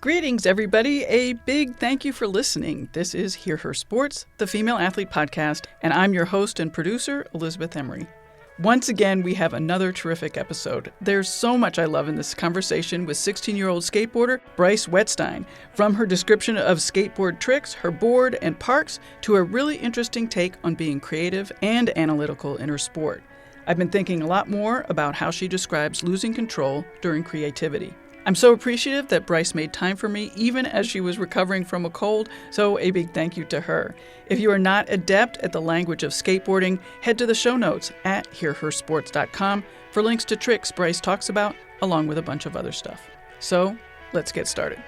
Greetings, everybody. A big thank you for listening. This is Hear Her Sports, the Female Athlete Podcast, and I'm your host and producer, Elizabeth Emery. Once again, we have another terrific episode. There's so much I love in this conversation with 16-year-old skateboarder Bryce Wettstein, from her description of skateboard tricks, her board, and parks, to a really interesting take on being creative and analytical in her sport. I've been thinking a lot more about how she describes losing control during creativity. I'm so appreciative that Bryce made time for me even as she was recovering from a cold, so a big thank you to her. If you are not adept at the language of skateboarding, head to the show notes at hearhersports.com for links to tricks Bryce talks about, along with a bunch of other stuff. So, let's get started.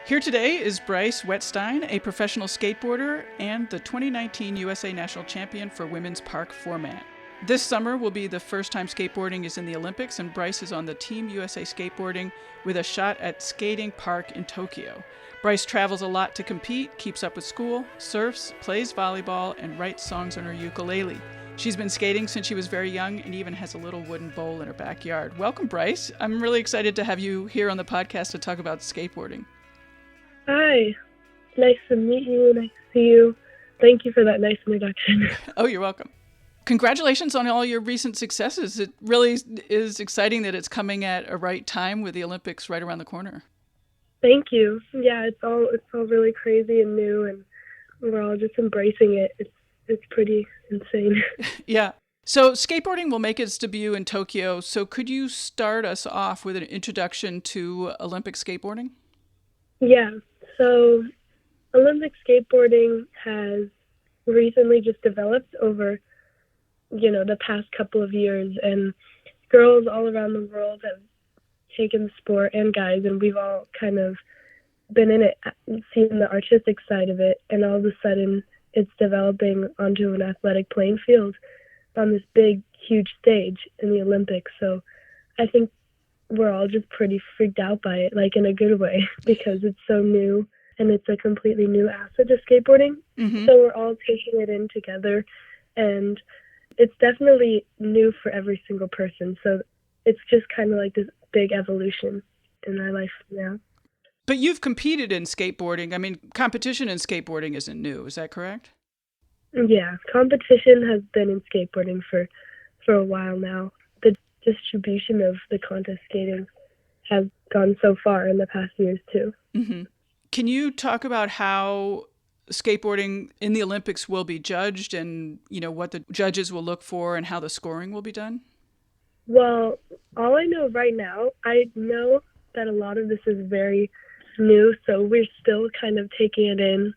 Here today is Bryce Wettstein, a professional skateboarder and the 2019 USA National Champion for Women's Park Format. This summer will be the first time skateboarding is in the Olympics, and Bryce is on the Team USA Skateboarding with a shot at skating park in Tokyo. Bryce travels a lot to compete, keeps up with school, surfs, plays volleyball, and writes songs on her ukulele. She's been skating since she was very young and even has a little wooden bowl in her backyard. Welcome, Bryce. I'm really excited to have you here on the podcast to talk about skateboarding. Hi. Nice to meet you. Nice to see you. Thank you for that nice introduction. Oh, you're welcome. Congratulations on all your recent successes. It really is exciting that it's coming at a right time with the Olympics right around the corner. Thank you. Yeah, it's all really crazy and new, and we're all just embracing it. It's pretty insane. Yeah. So skateboarding will make its debut in Tokyo. So could you start us off with an introduction to Olympic skateboarding? Yeah. So Olympic skateboarding has recently just developed over the past couple of years, and girls all around the world have taken the sport, and guys, and we've all kind of been in it, seen the artistic side of it, and all of a sudden it's developing onto an athletic playing field on this big, huge stage in the Olympics. So I think we're all just pretty freaked out by it, like in a good way, because it's so new and it's a completely new asset to skateboarding. Mm-hmm. So we're all taking it in together, and it's definitely new for every single person. So it's just kind of like this big evolution in our life now. But you've competed in skateboarding. I mean, competition in skateboarding isn't new. Is that correct? Yeah, competition has been in skateboarding for a while now. The distribution of the contest skating has gone so far in the past years too. Mm-hmm. Can you talk about how skateboarding in the Olympics will be judged, and what the judges will look for and how the scoring will be done? Well, all I know right now, I know that a lot of this is very new, so we're still kind of taking it in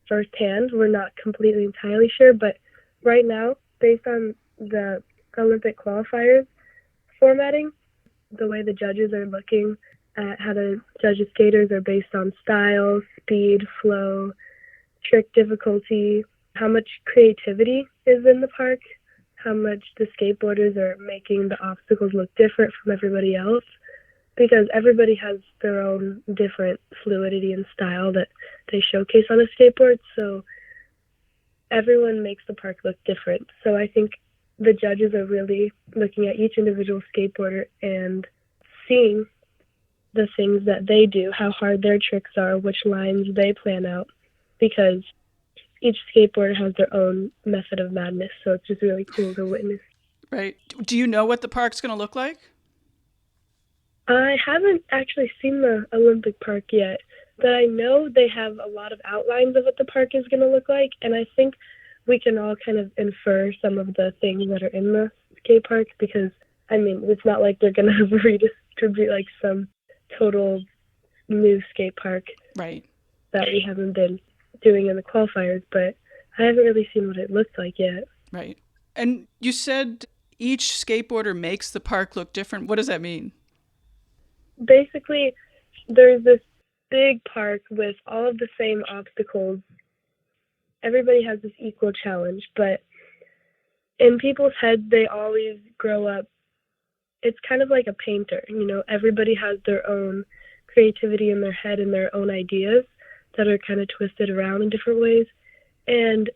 firsthand. We're not completely entirely sure, but right now, based on the Olympic qualifiers formatting, the way the judges are looking at how to judge the skaters are based on style, speed, flow, trick difficulty, how much creativity is in the park, how much the skateboarders are making the obstacles look different from everybody else, because everybody has their own different fluidity and style that they showcase on a skateboard, so everyone makes the park look different. So I think the judges are really looking at each individual skateboarder and seeing the things that they do, how hard their tricks are, which lines they plan out, because each skateboarder has their own method of madness, so it's just really cool to witness. Right. Do you know what the park's going to look like? I haven't actually seen the Olympic park yet, but I know they have a lot of outlines of what the park is going to look like, and I think we can all kind of infer some of the things that are in the skate park, because, it's not like they're going to redistribute like some total new skate park. Right. That we haven't been doing in the qualifiers, but I haven't really seen what it looks like yet. Right. And you said each skateboarder makes the park look different. What does that mean? Basically, there's this big park with all of the same obstacles. Everybody has this equal challenge, but in people's heads, they always grow up. It's kind of like a painter, everybody has their own creativity in their head and their own ideas that are kind of twisted around in different ways. And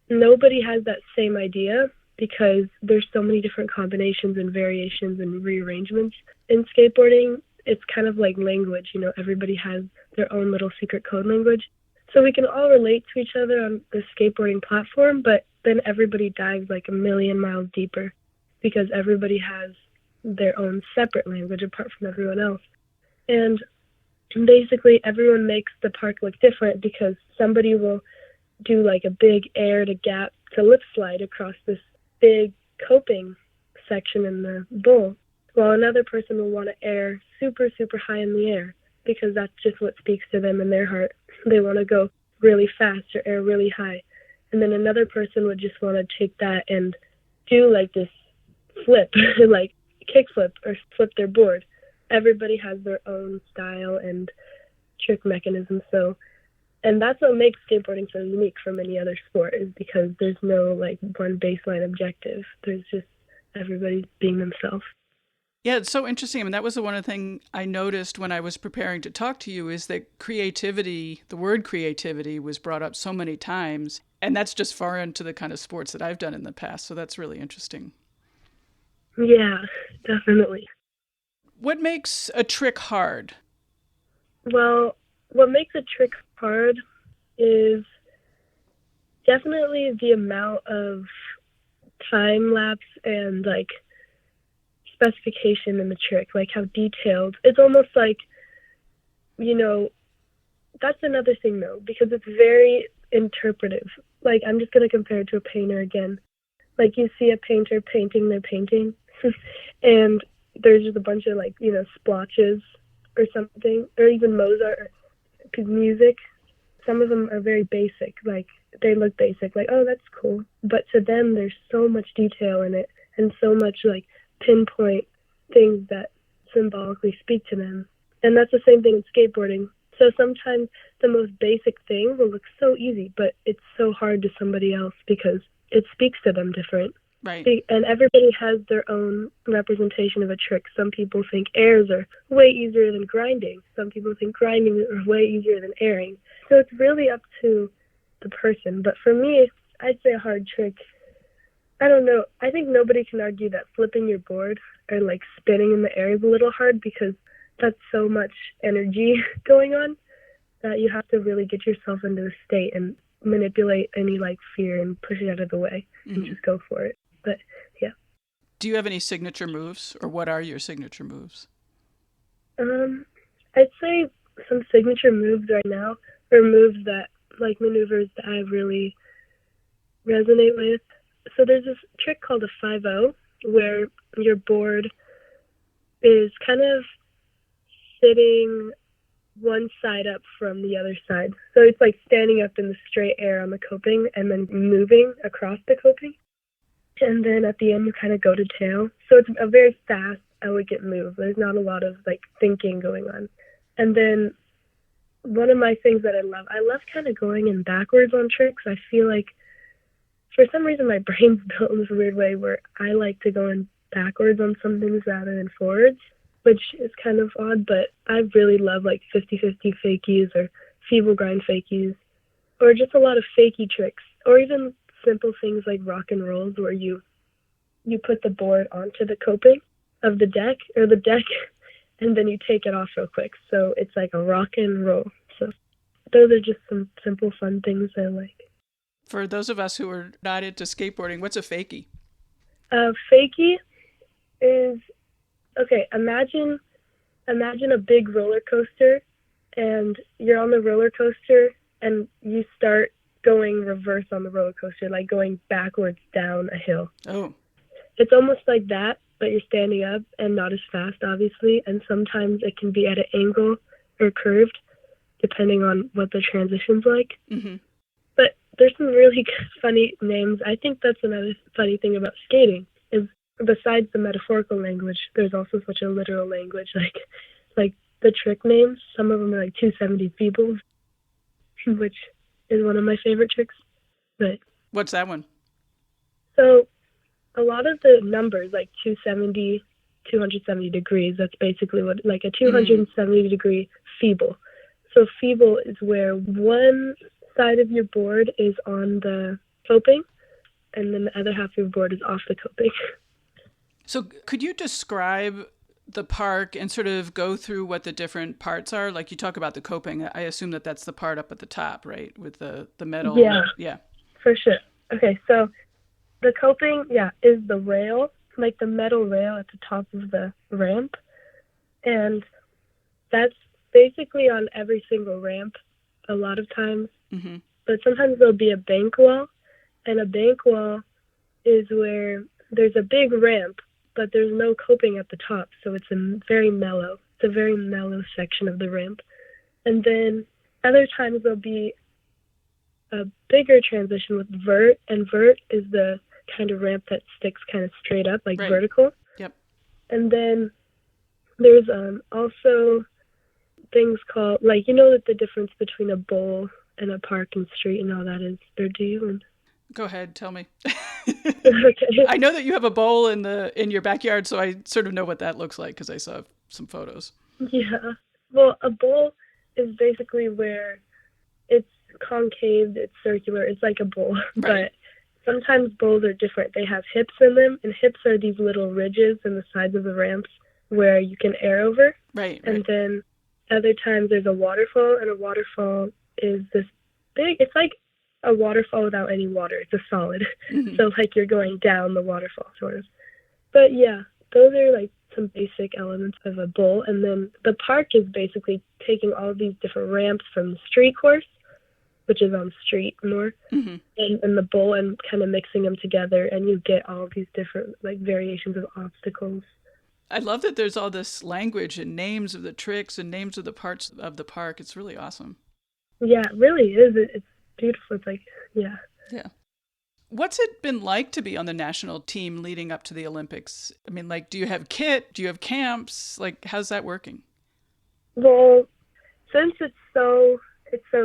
nobody has that same idea because there's so many different combinations and variations and rearrangements in skateboarding. it's kind of like language. Everybody has their own little secret code language. So we can all relate to each other on the skateboarding platform, but then everybody dives like a million miles deeper because everybody has their own separate language apart from everyone else. And basically everyone makes the park look different because somebody will do like a big air to gap to lip slide across this big coping section in the bowl, while another person will want to air super, super high in the air because that's just what speaks to them in their heart. They want to go really fast or air really high. And then another person would just want to take that and do like this flip, like kick flip or flip their board. Everybody has their own style and trick mechanism. And that's what makes skateboarding so unique from any other sport, is because there's no like one baseline objective. There's just everybody being themselves. Yeah, it's so interesting. I mean, that was the one thing I noticed when I was preparing to talk to you, is that creativity, the word creativity, was brought up so many times. And that's just far into the kind of sports that I've done in the past. So that's really interesting. Yeah, definitely. What makes a trick hard? Well, what makes a trick hard is definitely the amount of time lapse and like specification in the trick, like how detailed. It's almost like, that's another thing though, because it's very interpretive. Like, I'm just going to compare it to a painter again. Like, you see a painter painting their painting and there's just a bunch of like, splotches or something, or even Mozart or music. Some of them are very basic, like they look basic, like, oh, that's cool. But to them, there's so much detail in it and so much like pinpoint things that symbolically speak to them. And that's the same thing in skateboarding. So sometimes the most basic thing will look so easy, but it's so hard to somebody else because it speaks to them different. Right. And everybody has their own representation of a trick. Some people think airs are way easier than grinding. Some people think grinding are way easier than airing. So it's really up to the person. But for me, I'd say a hard trick, I don't know. I think nobody can argue that flipping your board or like spinning in the air is a little hard, because that's so much energy going on that you have to really get yourself into a state and manipulate any like fear and push it out of the way and just go for it. But yeah. Do you have any signature moves, or what are your signature moves? I'd say some signature moves right now are moves that, like, maneuvers that I really resonate with. So there's this trick called a 5-0 where your board is kind of sitting one side up from the other side. So it's like standing up in the straight air on the coping and then moving across the coping. And then at the end, you kind of go to tail. So it's a very fast, elegant move. There's not a lot of like thinking going on. And then one of my things that I love kind of going in backwards on tricks. I feel like for some reason my brain's built in this weird way where I like to go in backwards on some things rather than forwards, which is kind of odd, but I really love like 50-50 fakies or feeble grind fakies, or just a lot of fakie tricks, or even simple things like rock and rolls where you put the board onto the coping of the deck and then you take it off real quick. So it's like a rock and roll. So those are just some simple fun things I like. For those of us who are not into skateboarding, what's a fakie? Fakie is, okay, imagine a big roller coaster, and you're on the roller coaster and you start going reverse on the roller coaster, like going backwards down a hill. Oh. It's almost like that, but you're standing up and not as fast, obviously, and sometimes it can be at an angle or curved, depending on what the transition's like. Mm-hmm. But there's some really funny names. I think that's another funny thing about skating, is besides the metaphorical language, there's also such a literal language, like the trick names. Some of them are like 270 feebles, which is one of my favorite tricks. But what's that one? So a lot of the numbers, like 270, 270 degrees, that's basically what, like a 270 degree feeble. So feeble is where one side of your board is on the coping and then the other half of your board is off the coping. So could you describe the park and sort of go through what the different parts are? Like you talk about the coping. I assume that that's the part up at the top, right? With the metal. Yeah, Yeah. for sure. Okay, so the coping, is the rail, like the metal rail at the top of the ramp. And that's basically on every single ramp a lot of times. Mm-hmm. But sometimes there'll be a bank wall. And a bank wall is where there's a big ramp, but there's no coping at the top. So it's a very mellow section of the ramp. And then other times there'll be a bigger transition with vert. And vert is the kind of ramp that sticks kind of straight up, like Right. vertical. Yep. And then there's also things called, like, that the difference between a bowl and a park and street and all that is, or do you? Go ahead, tell me. Okay. I know that you have a bowl in your backyard, so I sort of know what that looks like because I saw some photos. Yeah. Well, a bowl is basically where it's concave, it's circular, it's like a bowl. Right. But sometimes bowls are different. They have hips in them, and hips are these little ridges in the sides of the ramps where you can air over. Right. And then other times there's a waterfall, and a waterfall is this big, it's like a waterfall without any water. It's a solid. Mm-hmm. So like you're going down the waterfall, sort of. But yeah, those are like some basic elements of a bowl. And then the park is basically taking all these different ramps from the street course, which is on the street more, Mm-hmm. and the bowl, and kind of mixing them together, and you get all these different like variations of obstacles. I love that there's all this language and names of the tricks and names of the parts of the park. It's really awesome. Yeah, it really is. It's beautiful. It's like, yeah. Yeah. What's it been like to be on the national team leading up to the Olympics? I mean, like, do you have kit? Do you have camps? Like, how's that working? Well, since it's so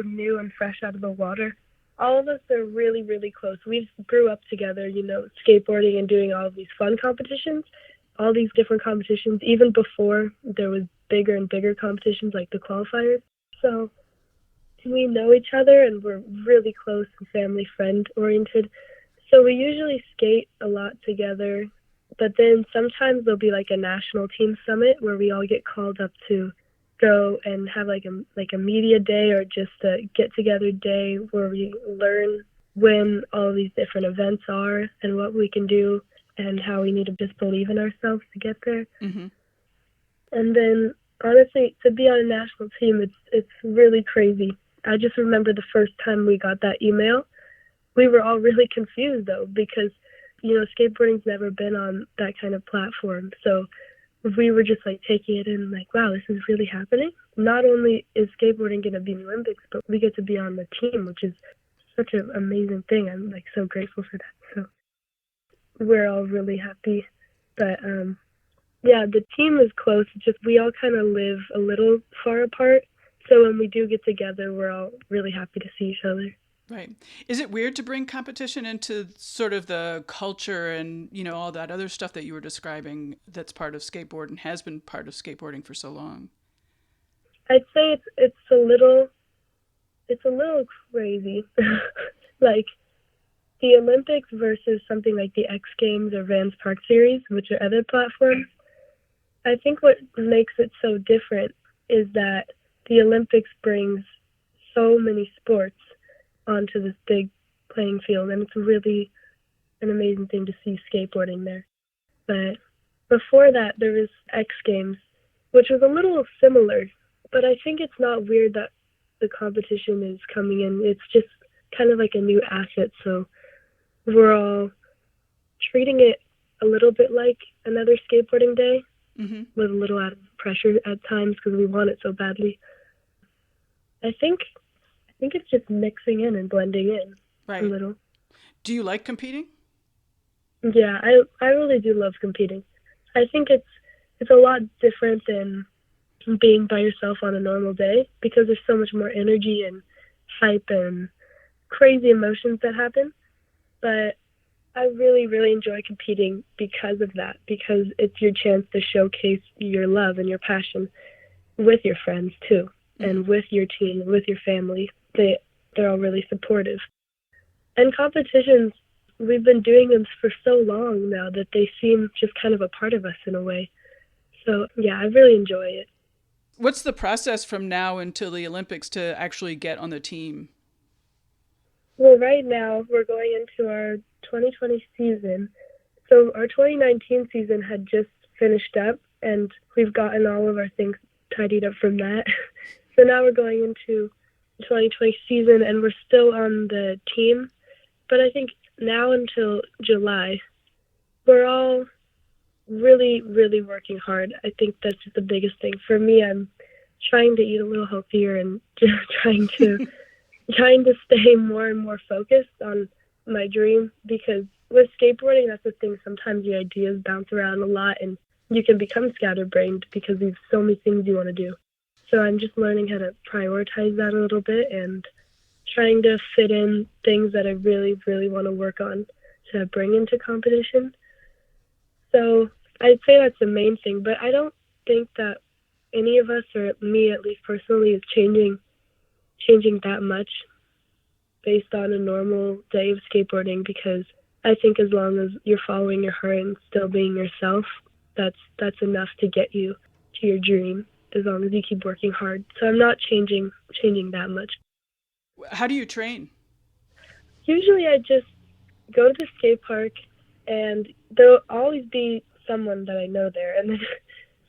new and fresh out of the water, all of us are really, really close. We grew up together, skateboarding and doing all of these fun competitions, all these different competitions, even before there was bigger and bigger competitions like the qualifiers. So we know each other, and we're really close and family friend oriented. So we usually skate a lot together, but then sometimes there'll be like a national team summit where we all get called up to go and have like a media day, or just a get together day where we learn when all these different events are and what we can do and how we need to just believe in ourselves to get there. Mm-hmm. And then honestly, to be on a national team, it's really crazy. I just remember the first time we got that email, we were all really confused though, because skateboarding's never been on that kind of platform. So we were just like taking it in, like, wow, this is really happening. Not only is skateboarding going to be in the Olympics, but we get to be on the team, which is such an amazing thing. I'm like so grateful for that. So we're all really happy. But yeah, the team is close. It's just we all kind of live a little far apart. So when we do get together, we're all really happy to see each other. Right. Is it weird to bring competition into sort of the culture and, all that other stuff that you were describing that's part of skateboard and has been part of skateboarding for so long? I'd say it's a little crazy. Like the Olympics versus something like the X Games or Vans Park Series, which are other platforms. I think what makes it so different is that the Olympics brings so many sports onto this big playing field, and it's really an amazing thing to see skateboarding there. But before that, there was X Games, which was a little similar, but I think it's not weird that the competition is coming in. It's just kind of like a new asset, so we're all treating it a little bit like another skateboarding day, mm-hmm. with a little out of pressure at times because we want it so badly. I think it's just mixing in and blending in, right, a little. Do you like competing? Yeah, I really do love competing. I think it's a lot different than being by yourself on a normal day because there's so much more energy and hype and crazy emotions that happen. But I really, really enjoy competing because of that, because it's your chance to showcase your love and your passion with your friends too, and with your team, with your family. They're all really supportive. And competitions, we've been doing them for so long now that they seem just kind of a part of us in a way. So yeah, I really enjoy it. What's the process from now until the Olympics to actually get on the team? Well, right now we're going into our 2020 season. So our 2019 season had just finished up, and we've gotten all of our things tidied up from that. So now we're going into the 2020 season, and we're still on the team. But I think now until July, we're all really, really working hard. I think that's the biggest thing. For me, I'm trying to eat a little healthier and just trying to stay more and more focused on my dream, because with skateboarding, that's the thing. Sometimes your ideas bounce around a lot and you can become scatterbrained because there's so many things you want to do. So I'm just learning how to prioritize that a little bit and trying to fit in things that I really, really want to work on to bring into competition. So I'd say that's the main thing, but I don't think that any of us, or me at least personally, is changing that much based on a normal day of skateboarding, because I think as long as you're following your heart and still being yourself, that's enough to get you to your dream, as long as you keep working hard. So I'm not changing that much. How do you train? Usually I just go to the skate park, and there'll always be someone that I know there, and then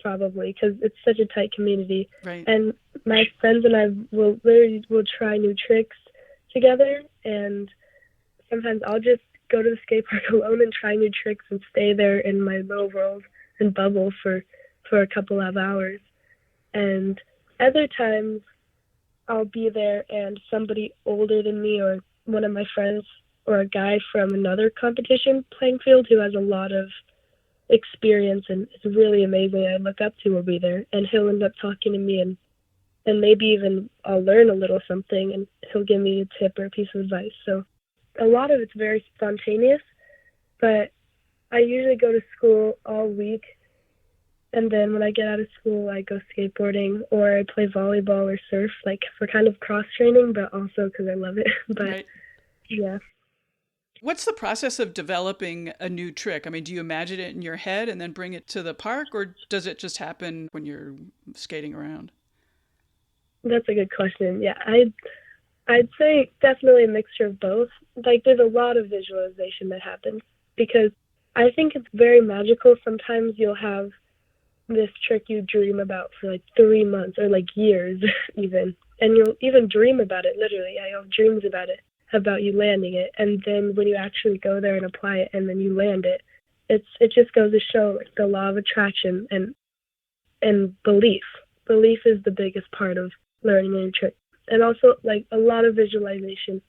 probably because it's such a tight community. Right. And my friends and I will try new tricks together, and sometimes I'll just go to the skate park alone and try new tricks and stay there in my little world and bubble for a couple of hours. And other times I'll be there and somebody older than me, or one of my friends, or a guy from another competition playing field who has a lot of experience and is really amazing, I look up to, will be there, and he'll end up talking to me, and maybe even I'll learn a little something, and he'll give me a tip or a piece of advice. So a lot of it's very spontaneous, but I usually go to school all week, and then when I get out of school, I go skateboarding, or I play volleyball or surf, like for kind of cross training, but also because I love it. But right. Yeah. What's the process of developing a new trick? I mean, do you imagine it in your head and then bring it to the park, or does it just happen when you're skating around? That's a good question. Yeah, I'd say definitely a mixture of both. Like, there's a lot of visualization that happens, because I think it's very magical. Sometimes you'll have this trick you dream about for like 3 months or like years even, and you'll even dream about it. Literally, I have dreams about you landing it, and then when you actually go there and apply it and then you land it, it just goes to show, like, the law of attraction and belief. Belief is the biggest part of learning a new trick, and also like a lot of visualization.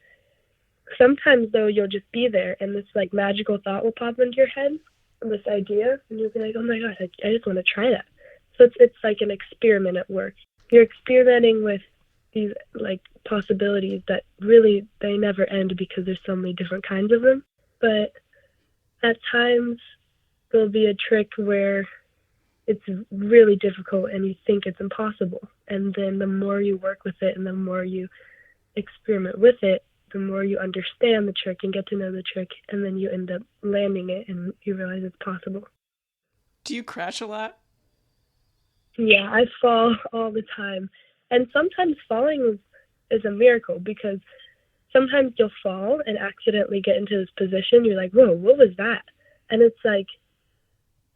Sometimes though, you'll just be there and this like magical thought will pop into your head, this idea, and you'll be like, oh my gosh, I just want to try that. So it's like an experiment at work. You're experimenting with these like possibilities that really, they never end, because there's so many different kinds of them. But at times there'll be a trick where it's really difficult and you think it's impossible, and then the more you work with it and the more you experiment with it, the more you understand the trick and get to know the trick, and then you end up landing it and you realize it's possible. Do you crash a lot? Yeah, I fall all the time. And sometimes falling is a miracle, because sometimes you'll fall and accidentally get into this position. You're like, whoa, what was that? And it's like,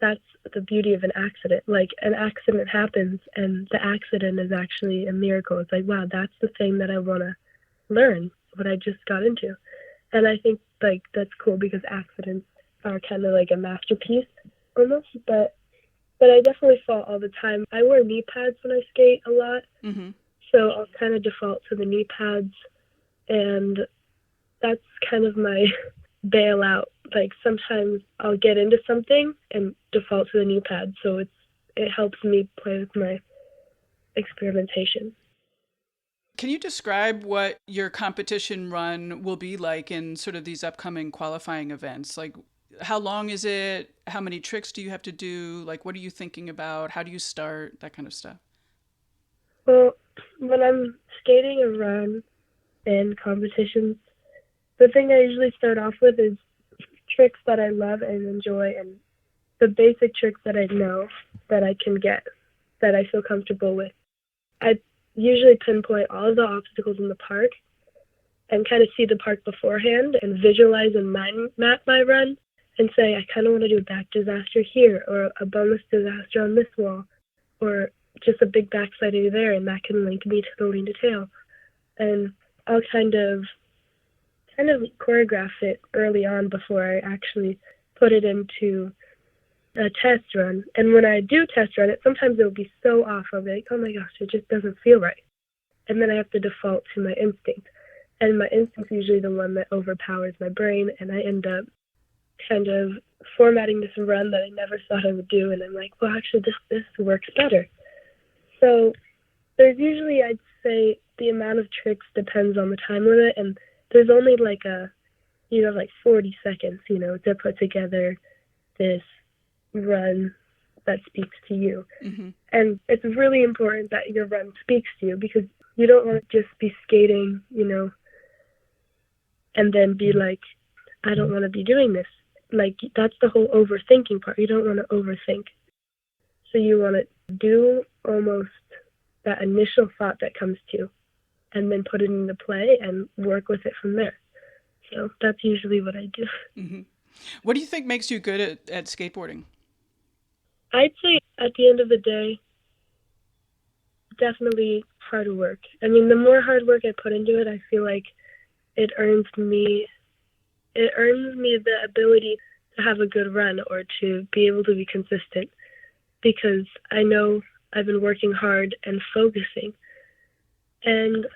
that's the beauty of an accident. Like, an accident happens and the accident is actually a miracle. It's like, wow, that's the thing that I want to learn, what I just got into. And I think like that's cool, because accidents are kind of like a masterpiece almost. But I definitely fall all the time. I wear knee pads when I skate a lot. Mm-hmm. So I'll kind of default to the knee pads, and that's kind of my bailout. Like, sometimes I'll get into something and default to the knee pad, so it helps me play with my experimentation. Can you describe what your competition run will be like in sort of these upcoming qualifying events? Like, how long is it? How many tricks do you have to do? Like, what are you thinking about? How do you start? That kind of stuff. Well, when I'm skating a run in competitions, the thing I usually start off with is tricks that I love and enjoy, the basic tricks that I know that I can get, that I feel comfortable with. I usually pinpoint all of the obstacles in the park and kind of see the park beforehand and visualize and mind map my run and say, I kind of want to do a back disaster here, or a bonus disaster on this wall, or just a big backslide there, and that can link me to the lean to tail. And I'll kind of choreograph it early on before I actually put it into a test run. And when I do test run it, sometimes it'll be so off. I'll be like, oh my gosh, it just doesn't feel right. And then I have to default to my instinct. And my instinct's usually the one that overpowers my brain, and I end up kind of formatting this run that I never thought I would do. And I'm like, well, actually, this works better. So there's usually, I'd say, the amount of tricks depends on the time limit, and there's only like 40 seconds, to put together this run that speaks to you. Mm-hmm. And it's really important that your run speaks to you, because you don't want to just be skating, and then be like, I don't want to be doing this. Like, that's the whole overthinking part. You don't want to overthink. So you want to do almost that initial thought that comes to you, and then put it into play and work with it from there. So that's usually what I do. Mm-hmm. What do you think makes you good at skateboarding? I'd say at the end of the day, definitely hard work. I mean, the more hard work I put into it, I feel like it earns me the ability to have a good run or to be able to be consistent, because I know I've been working hard and focusing. And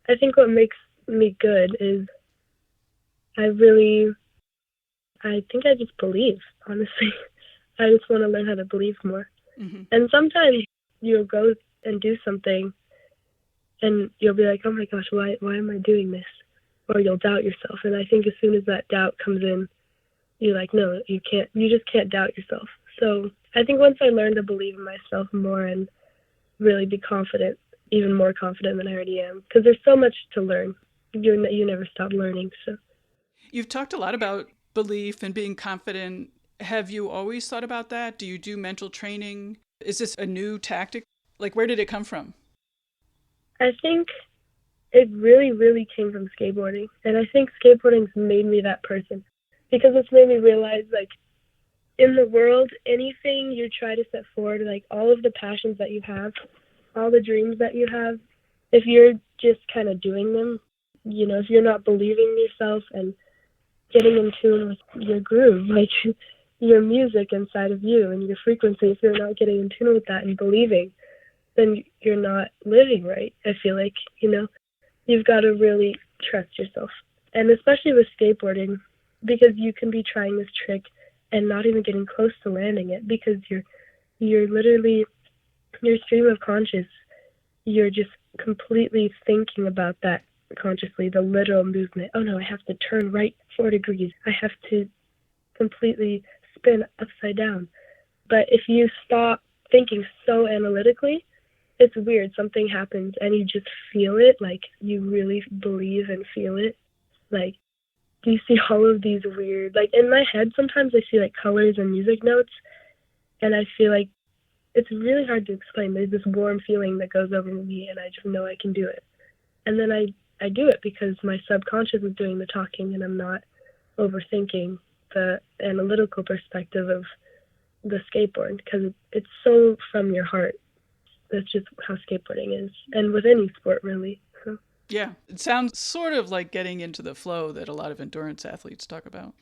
I think what makes me good is I think I just believe, honestly. I just want to learn how to believe more. Mm-hmm. And sometimes you'll go and do something and you'll be like, oh my gosh, why am I doing this? Or you'll doubt yourself. And I think as soon as that doubt comes in, you're like, no, you just can't doubt yourself. So I think once I learn to believe in myself more and really be confident, even more confident than I already am, because there's so much to learn. You never stop learning. So you've talked a lot about belief and being confident. Have you always thought about that? Do you do mental training? Is this a new tactic? Like, where did it come from? I think it really, really came from skateboarding. And I think skateboarding's made me that person, because it's made me realize, like, in the world, anything you try to set forward, like all of the passions that you have, all the dreams that you have, if you're just kind of doing them, if you're not believing in yourself and getting in tune with your groove, like your music inside of you and your frequency, if you're not getting in tune with that and believing, then you're not living right. I feel like, you've got to really trust yourself. And especially with skateboarding, because you can be trying this trick and not even getting close to landing it, because you're literally, your stream of conscious, you're just completely thinking about that consciously, the literal movement. Oh no, I have to turn right 4 degrees. I have to completely spin upside down. But if you stop thinking so analytically, it's weird. Something happens and you just feel it, like you really believe and feel it. Like, you see all of these weird, like in my head, sometimes I see like colors and music notes, and I feel like it's really hard to explain. There's this warm feeling that goes over me, and I just know I can do it. And then I do it because my subconscious is doing the talking, and I'm not overthinking the analytical perspective of the skateboard, because it's so from your heart. That's just how skateboarding is, and with any sport, really. So. Yeah, it sounds sort of like getting into the flow that a lot of endurance athletes talk about.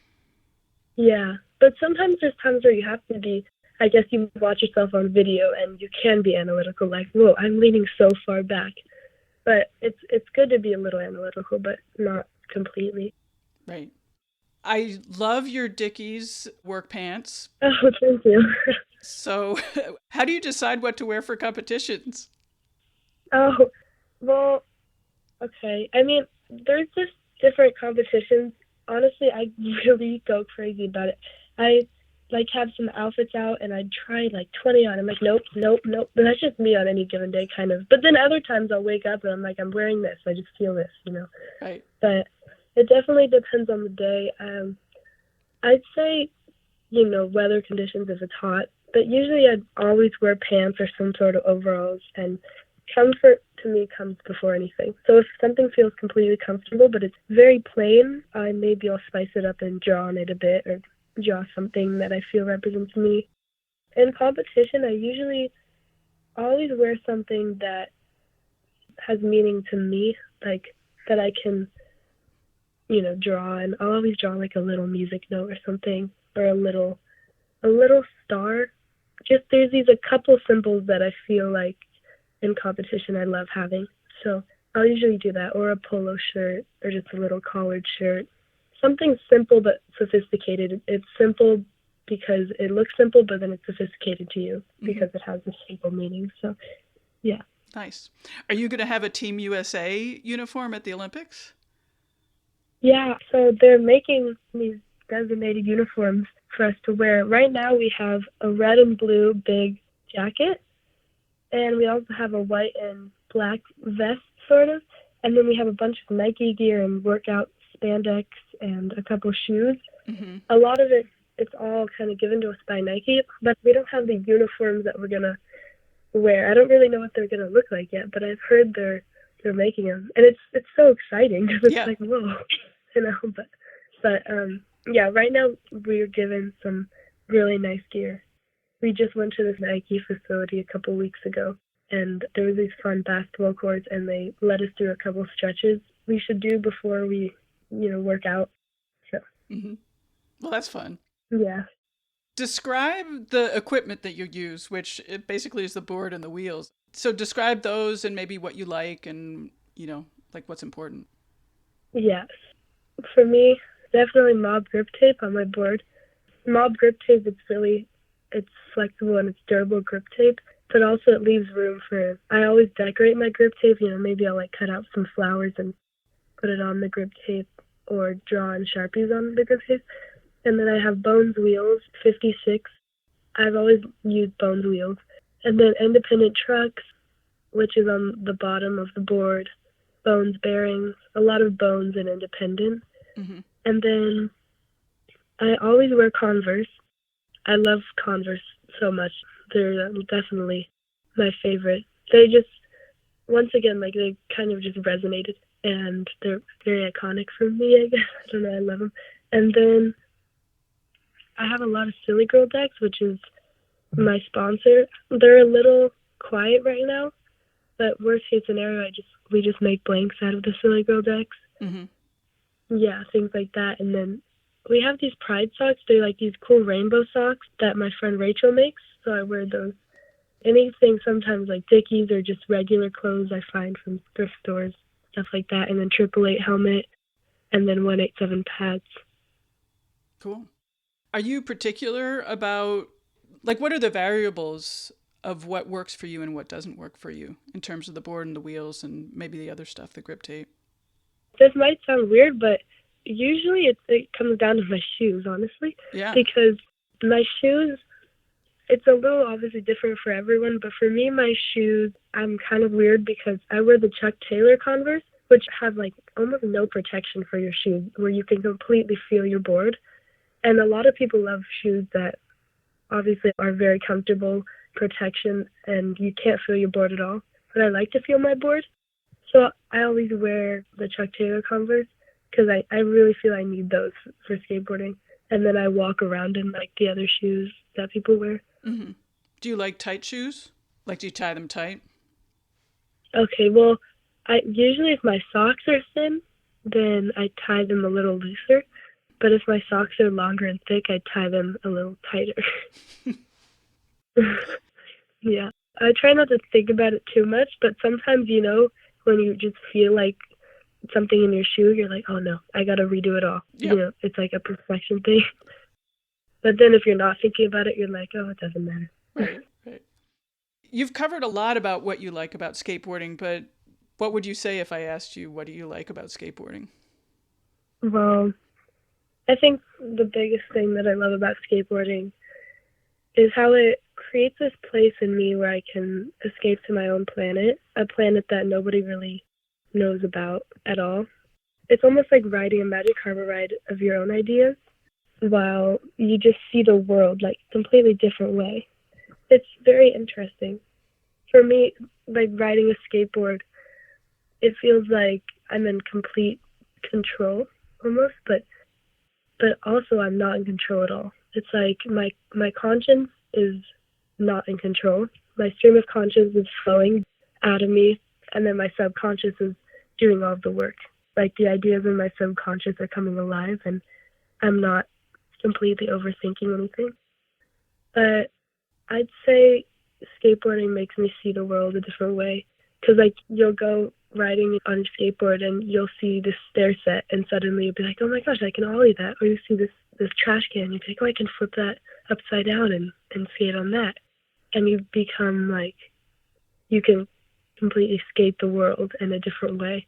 Yeah, but sometimes there's times where you have to be, I guess you watch yourself on video and you can be analytical, like, whoa, I'm leaning so far back. But it's good to be a little analytical, but not completely. Right. I love your Dickies work pants. Oh, thank you. So how do you decide what to wear for competitions? Oh, well, okay. I mean, there's just different competitions. Honestly, I really go crazy about it. I have some outfits out and I try 20 on. I'm like, nope. But that's just me on any given day, kind of. But then other times I'll wake up and I'm like, I'm wearing this. I just feel this, Right. But it definitely depends on the day. I'd say weather conditions if it's hot. But usually I'd always wear pants or some sort of overalls, and comfort to me comes before anything. So if something feels completely comfortable but it's very plain, maybe I'll spice it up and draw on it a bit or draw something that I feel represents me. In competition, I always wear something that has meaning to me, like that I can, draw, and I'll always draw like a little music note or something, or a little star. Just there's a couple symbols that I feel like in competition I love having. So I'll usually do that, or a polo shirt, or just a little collared shirt. Something simple but sophisticated. It's simple because it looks simple, but then it's sophisticated to you because it has a simple meaning. So, yeah. Nice. Are you going to have a Team USA uniform at the Olympics? Yeah, so they're making these designated uniforms for us to wear. Right now we have a red and blue big jacket, and we also have a white and black vest, sort of. And then we have a bunch of Nike gear and workout spandex and a couple shoes. Mm-hmm. A lot of it's all kind of given to us by Nike, but we don't have the uniforms that we're going to wear. I don't really know what they're going to look like yet, but I've heard they're making them. And it's so exciting because it's like, whoa, But yeah, right now we're given some really nice gear. We just went to this Nike facility a couple weeks ago, and there was these fun basketball courts, and they led us through a couple stretches we should do before we, work out. So. Mm-hmm. Well, that's fun. Yeah. Describe the equipment that you use, which it basically is the board and the wheels. So describe those and maybe what you like and, like what's important. Yes. For me, definitely mob grip tape on my board. Mob grip tape, it's flexible and it's durable grip tape, but also it leaves room for, I always decorate my grip tape. Maybe I'll cut out some flowers and put it on the grip tape, or draw in Sharpies on the grip tape. And then I have Bones wheels, 56. I've always used Bones wheels. And then independent trucks, which is on the bottom of the board. Bones bearings, a lot of Bones and independent. Mm-hmm. And then I always wear Converse. I love Converse so much. They're definitely my favorite. They just, once again, they kind of just resonated, and they're very iconic for me, I guess. I don't know, I love them. And then I have a lot of Silly Girl decks, which is my sponsor. They're a little quiet right now, but worst case scenario, we just make blanks out of the Silly Girl decks. Mm-hmm. Yeah, things like that. And then we have these Pride socks. They're like these cool rainbow socks that my friend Rachel makes, so I wear those. Anything sometimes like Dickies or just regular clothes I find from thrift stores, stuff like that. And then 888 helmet, and then 187 pads. Cool. Are you particular about, what are the variables of what works for you and what doesn't work for you in terms of the board and the wheels and maybe the other stuff, the grip tape? This might sound weird, but usually it comes down to my shoes, honestly. Yeah. Because my shoes, it's a little obviously different for everyone, but for me, my shoes, I'm kind of weird because I wear the Chuck Taylor Converse, which have almost no protection for your shoes, where you can completely feel your board. And a lot of people love shoes that obviously are very comfortable, protection, and you can't feel your board at all. But I like to feel my board. So I always wear the Chuck Taylor Converse because I really feel I need those for skateboarding. And then I walk around in the other shoes that people wear. Mm-hmm. Do you like tight shoes? Do you tie them tight? Okay, well, usually if my socks are thin, then I tie them a little looser. But if my socks are longer and thick, I tie them a little tighter. Yeah. I try not to think about it too much, but sometimes, when you just feel like something in your shoe, you're like, oh no, I got to redo it all. Yep. It's like a perfection thing. But then if you're not thinking about it, you're like, oh, it doesn't matter. Right. You've covered a lot about what you like about skateboarding, but what would you say if I asked you, what do you like about skateboarding? Well, I think the biggest thing that I love about skateboarding is how it creates this place in me where I can escape to my own planet, a planet that nobody really knows about at all. It's almost like riding a Magic Carpet ride of your own ideas. while you just see the world like completely different way. It's very interesting. For me, like riding a skateboard, it feels like I'm in complete control almost, but also I'm not in control at all. It's like my conscience is not in control. My stream of conscience is flowing out of me, and then my subconscious is doing all of the work. Like the ideas in my subconscious are coming alive, and I'm not completely overthinking anything. But I'd say skateboarding makes me see the world a different way. Because, like, you'll go riding on a skateboard and you'll see this stair set, and suddenly you'll be like, oh my gosh, I can ollie that. Or you see this trash can, you'll be like, oh, I can flip that upside down and skate on that. And you become like, you can completely skate the world in a different way.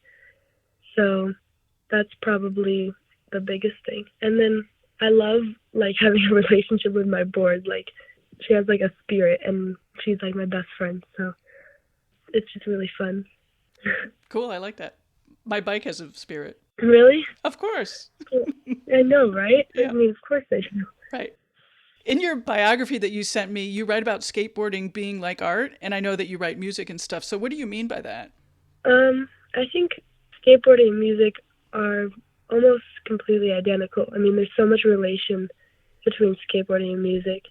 So that's probably the biggest thing. And then I love like having a relationship with my board. Like she has like a spirit, and she's like my best friend. So it's just really fun. Cool, I like that. My bike has a spirit. Really? Of course. I know, right? Yeah. I mean, of course I do. Right. In your biography that you sent me, you write about skateboarding being like art, and I know that you write music and stuff. So what do you mean by that? I think skateboarding and music are almost completely identical. I mean, there's so much relation between skateboarding and music,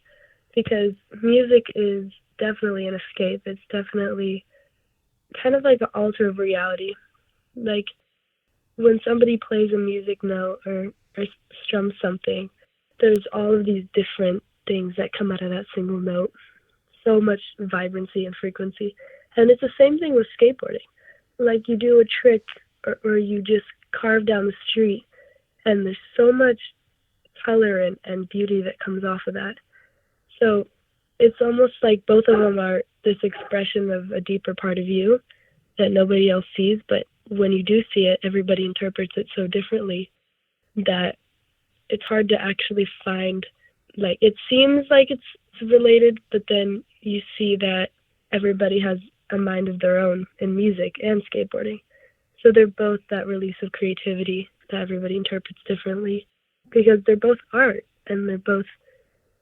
because music is definitely an escape. It's definitely kind of like an alter of reality. Like when somebody plays a music note or strums something, there's all of these different things that come out of that single note. So much vibrancy and frequency. And it's the same thing with skateboarding. Like you do a trick or you just carve down the street, and there's so much color and beauty that comes off of that. So it's almost like both of them are this expression of a deeper part of you that nobody else sees, but when you do see it, everybody interprets it so differently that it's hard to actually find, like, it seems like it's related, but then you see that everybody has a mind of their own in music and skateboarding. So they're both that release of creativity that everybody interprets differently, because they're both art and they're both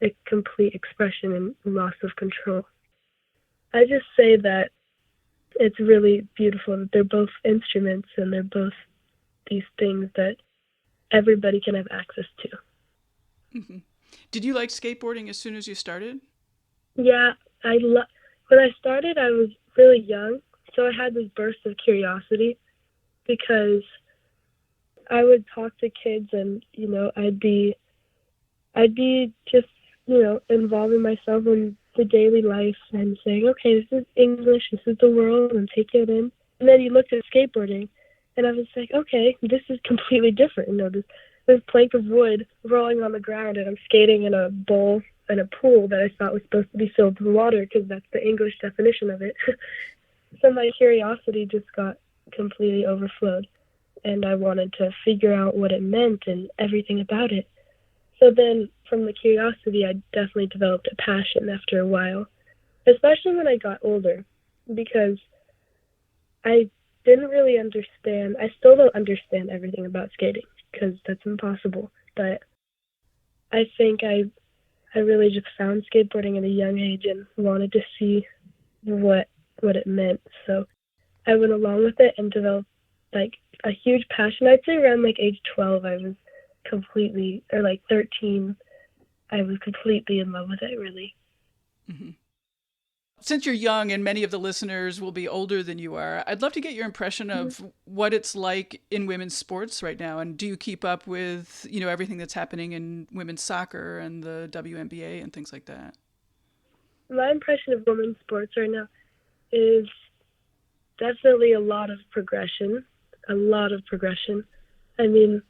a complete expression and loss of control. I just say that it's really beautiful that they're both instruments and they're both these things that everybody can have access to. Mm-hmm. Did you like skateboarding as soon as you started? Yeah, when I started, I was really young, so I had this burst of curiosity because I would talk to kids, and I'd be just involving myself in the daily life and saying, okay, this is English, this is the world, and take it in. And then you looked at skateboarding, and I was like, okay, this is completely different. This plank of wood rolling on the ground, and I'm skating in a bowl in a pool that I thought was supposed to be filled with water because that's the English definition of it. So my curiosity just got completely overflowed, and I wanted to figure out what it meant and everything about it. So then from the curiosity, I definitely developed a passion after a while, especially when I got older, because I didn't really understand. I still don't understand everything about skating because that's impossible. But I think I really just found skateboarding at a young age and wanted to see what it meant. So I went along with it and developed like a huge passion. I'd say around like age 12, I was completely, or like 13, I was completely in love with it, really. Mm-hmm. Since you're young and many of the listeners will be older than you are, I'd love to get your impression of what it's like in women's sports right now. And do you keep up with, everything that's happening in women's soccer and the WNBA and things like that? My impression of women's sports right now is definitely a lot of progression. I mean,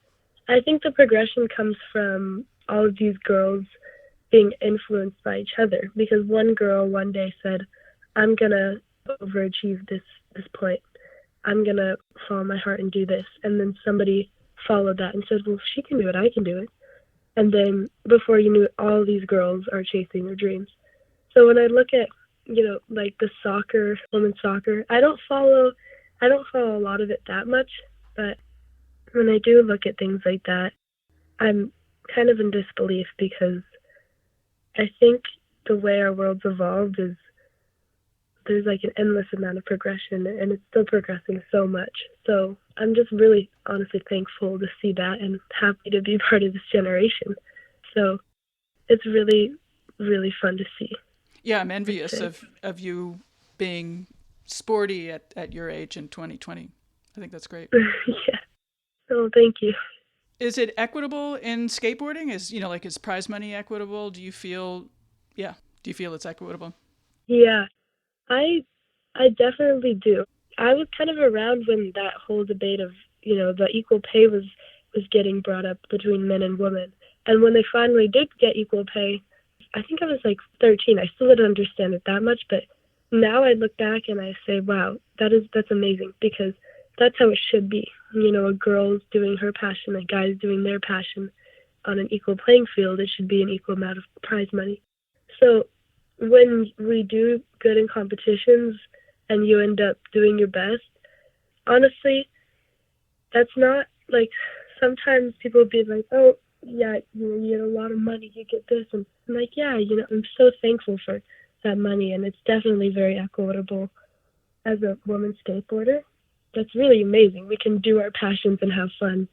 I think the progression comes from all of these girls being influenced by each other, because one girl one day said, I'm going to overachieve this point. I'm going to follow my heart and do this. And then somebody followed that and said, well, if she can do it, I can do it. And then before you knew it, all these girls are chasing their dreams. So when I look at, like the soccer, women's soccer, I don't follow a lot of it that much, but when I do look at things like that, I'm kind of in disbelief because I think the way our world's evolved is there's like an endless amount of progression, and it's still progressing so much. So I'm just really honestly thankful to see that and happy to be part of this generation. So it's really, really fun to see. Yeah, I'm envious of you being sporty at your age in 2020. I think that's great. Yeah. Oh, thank you. Is it equitable in skateboarding? Is prize money equitable? Do you feel it's equitable? Yeah, I definitely do. I was kind of around when that whole debate of, the equal pay was getting brought up between men and women. And when they finally did get equal pay, I think I was like 13. I still didn't understand it that much, but now I look back and I say, wow, that's amazing, because that's how it should be. A girl's doing her passion, a guy's doing their passion on an equal playing field. It should be an equal amount of prize money. So when we do good in competitions and you end up doing your best, honestly, that's not like, sometimes people be like, oh, yeah, you get a lot of money, you get this. And I'm like, yeah, I'm so thankful for that money, and it's definitely very equitable. As a woman skateboarder, that's really amazing. We can do our passions and have fun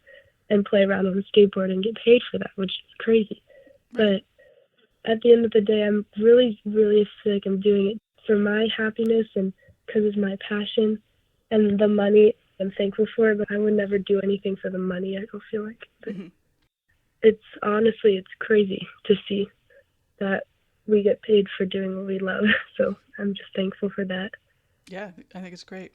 and play around on the skateboard and get paid for that, which is crazy. But at the end of the day, I'm really, really sick. I'm doing it for my happiness and because it's my passion, and the money I'm thankful for it, but I would never do anything for the money, I don't feel like. But it's crazy to see that we get paid for doing what we love. So I'm just thankful for that. Yeah, I think it's great.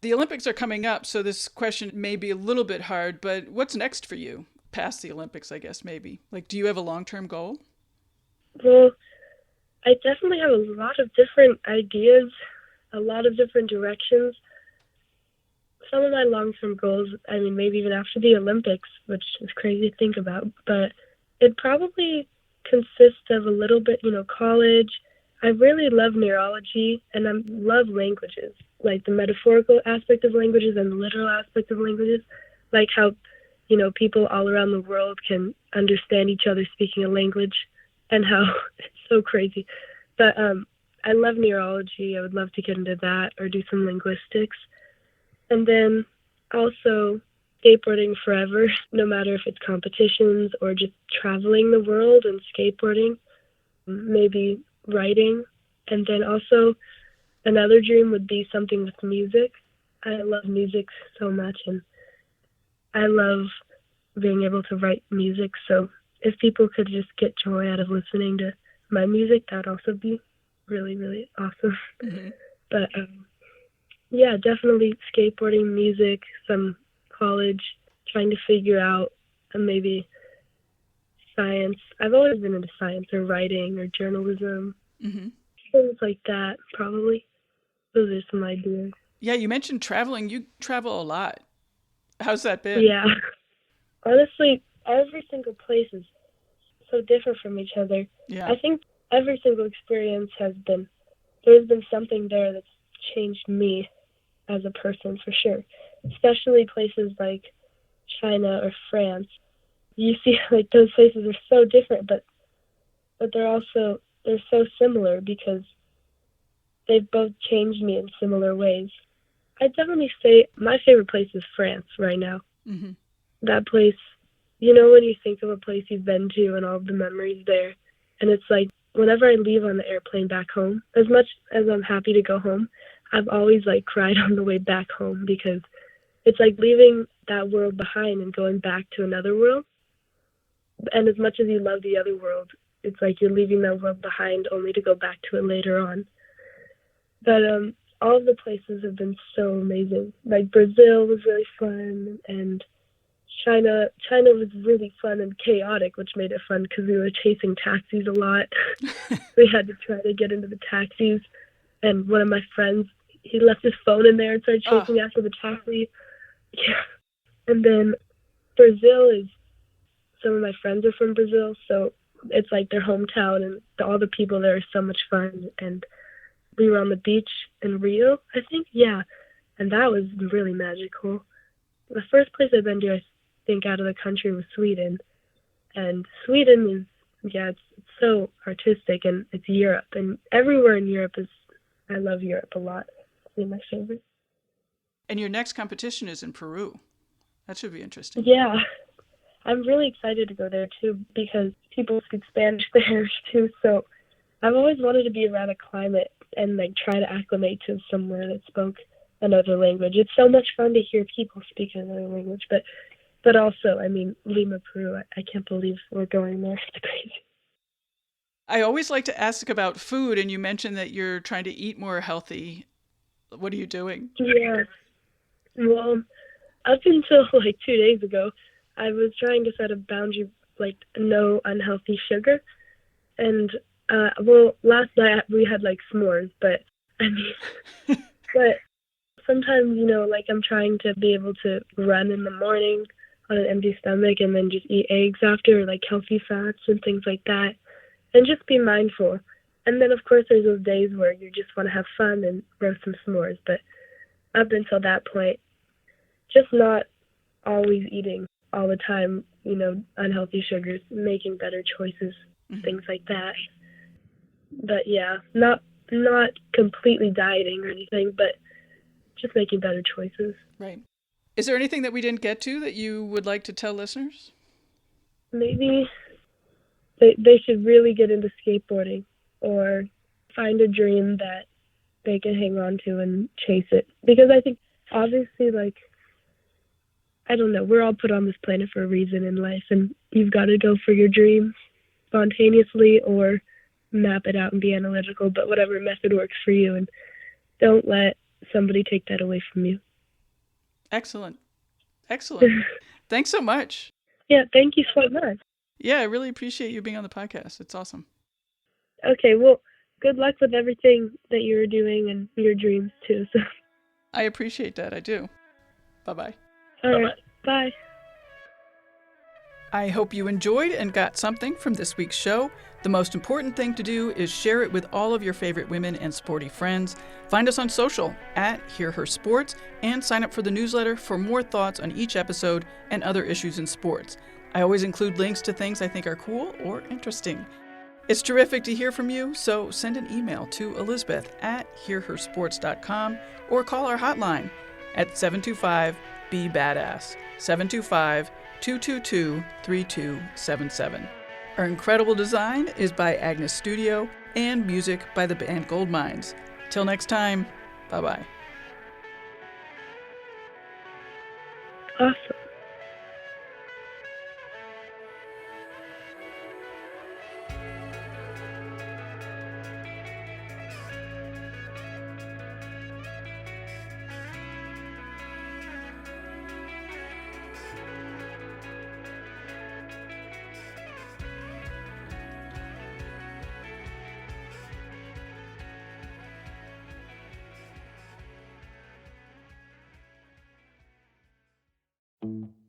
The Olympics are coming up, so this question may be a little bit hard, but what's next for you past the Olympics, I guess, maybe? Like, do you have a long-term goal? Well, I definitely have a lot of different ideas, a lot of different directions. Some of my long-term goals, maybe even after the Olympics, which is crazy to think about, but it probably consists of a little bit, college. I really love neurology, and I love languages, like the metaphorical aspect of languages and the literal aspect of languages, like how, people all around the world can understand each other speaking a language, and how it's so crazy. But I love neurology. I would love to get into that or do some linguistics. And then also skateboarding forever, no matter if it's competitions or just traveling the world and skateboarding, maybe writing. And then also another dream would be something with music. I love music so much, and I love being able to write music. So if people could just get joy out of listening to my music, that would also be really, really awesome. Mm-hmm. But yeah, definitely skateboarding, music, some college, trying to figure out maybe science. I've always been into science or writing or journalism, things like that, probably. Those are some ideas. Yeah, you mentioned traveling. You travel a lot. How's that been? Yeah. Honestly, every single place is so different from each other. Yeah. I think every single experience there's been something there that's changed me as a person, for sure. Especially places like China or France. You see, like, those places are so different, but they're so similar because they've both changed me in similar ways. I'd definitely say my favorite place is France right now. Mm-hmm. That place, when you think of a place you've been to and all of the memories there, and it's like, whenever I leave on the airplane back home, as much as I'm happy to go home, I've always cried on the way back home, because it's like leaving that world behind and going back to another world. And as much as you love the other world, it's like you're leaving that world behind only to go back to it later on. But all of the places have been so amazing. Like Brazil was really fun, and China was really fun and chaotic, which made it fun because we were chasing taxis a lot. We had to try to get into the taxis, and one of my friends, he left his phone in there and started chasing after the taxi. Yeah. And then Brazil some of my friends are from Brazil, so it's like their hometown, and all the people there are so much fun. And we were on the beach in Rio, I think. Yeah. And that was really magical. The first place I've been to, I think, out of the country was Sweden. And Sweden it's so artistic, and it's Europe. And everywhere in Europe I love Europe a lot. It's my favorite. And your next competition is in Peru. That should be interesting. Yeah. I'm really excited to go there too, because people speak Spanish there too. So I've always wanted to be around a climate and like try to acclimate to somewhere that spoke another language. It's so much fun to hear people speak another language, but also, I mean, Lima, Peru, I can't believe we're going there. It's crazy. I always like to ask about food, and you mentioned that you're trying to eat more healthy. What are you doing? Yeah. Well, up until like 2 days ago, I was trying to set a boundary, like no unhealthy sugar. And, last night we had like s'mores, but I mean, but sometimes, like I'm trying to be able to run in the morning on an empty stomach and then just eat eggs after, like healthy fats and things like that, and just be mindful. And then, of course, there's those days where you just want to have fun and roast some s'mores. But up until that point, just not always eating all the time, unhealthy sugars, making better choices, things like that. But yeah, not completely dieting or anything, but just making better choices. Right. Is there anything that we didn't get to that you would like to tell listeners? Maybe they should really get into skateboarding, or find a dream that they can hang on to and chase it. Because I think, obviously, like, I don't know, we're all put on this planet for a reason in life, and you've got to go for your dream spontaneously or map it out and be analytical, but whatever method works for you, and don't let somebody take that away from you. Excellent. Thanks so much. Yeah, thank you so much. Yeah, I really appreciate you being on the podcast. It's awesome. Okay, well, good luck with everything that you're doing and your dreams too. So I appreciate that. I do. Bye-bye. All right. Bye. I hope you enjoyed and got something from this week's show. The most important thing to do is share it with all of your favorite women and sporty friends. Find us on social @HearHerSports and sign up for the newsletter for more thoughts on each episode and other issues in sports. I always include links to things I think are cool or interesting. It's terrific to hear from you, so send an email to Elizabeth@hearhersports.com or call our hotline at 725-BE-BADASS, 725-222-3277. Our incredible design is by Agnes Studio and music by the band Goldmines. Till next time, bye-bye. Awesome.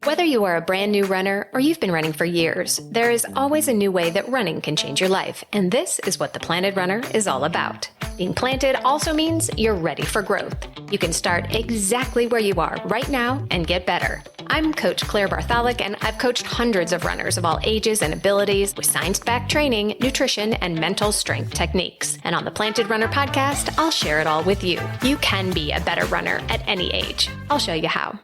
Whether you are a brand new runner or you've been running for years, there is always a new way that running can change your life, and this is what the Planted Runner is all about. Being planted also means you're ready for growth. You can start exactly where you are right now and get better. I'm Coach Claire Bartholic, and I've coached hundreds of runners of all ages and abilities with science-backed training, nutrition, and mental strength techniques. And on the Planted Runner podcast, I'll share it all with you. You can be a better runner at any age. I'll show you how.